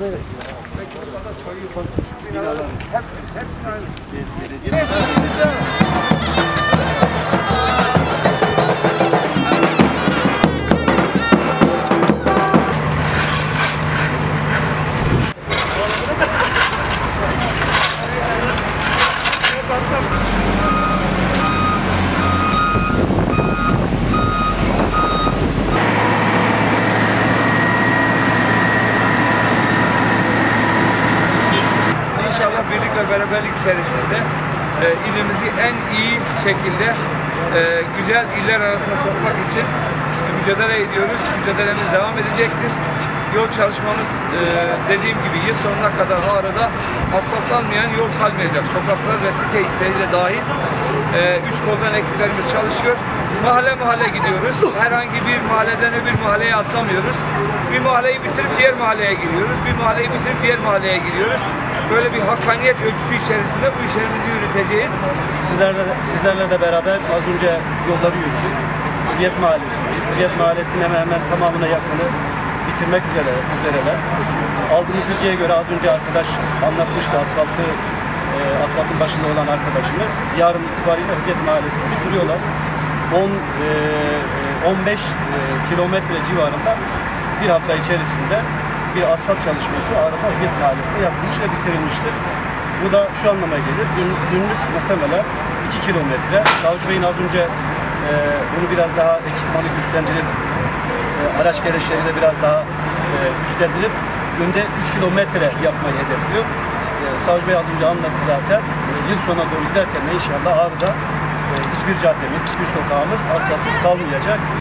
Hepsini aynı. İnşallah birlik ve beraberlik içerisinde ilimizi en iyi şekilde güzel iller arasına sokmak için mücadele ediyoruz. Mücadelemiz devam edecektir. Yol çalışmamız dediğim gibi yıl sonuna kadar Ağrı'da asfaltlanmayan yol kalmayacak. Sokaklar ve site işleriyle dahil 3 koldan ekiplerimiz çalışıyor. Mahalle mahalle gidiyoruz. Herhangi bir mahalleden öbür mahalleye atlamıyoruz. Bir mahalleyi bitirip diğer mahalleye giriyoruz. Bir mahalleyi bitirip diğer mahalleye giriyoruz. Böyle bir hakkaniyet ölçüsü içerisinde bu işlerimizi yürüteceğiz. Sizlerle de beraber az önce yolları yürüdük. Hürriyet Mahallesi'ndeyiz. Hürriyet Mahallesi'nin hemen tamamına yakını bitirmek üzereler. Aldığımız bilgiye göre az önce arkadaş anlatmıştı, asfaltın başında olan arkadaşımız. Yarın itibariyle Hürriyet Mahallesi'ni bitiriyorlar. 15 kilometre civarında bir hafta içerisinde bir asfalt çalışması Ağrı Hürriyet Mahallesi'nde yapılmış ve bitirilmiştir. Bu da şu anlama gelir. Günlük muhtemelen 2 kilometre. Savcı Bey'in az önce bunu biraz daha ekipmanı güçlendirip araç gereçleri de biraz daha güçlendirip günde 3 kilometre yapmayı hedefliyor. Savcı Bey az önce anlattı zaten. Yıl sonuna doğru giderken de inşallah Ağrı'da hiçbir caddemiz, hiçbir sokağımız asfaltsız kalmayacak.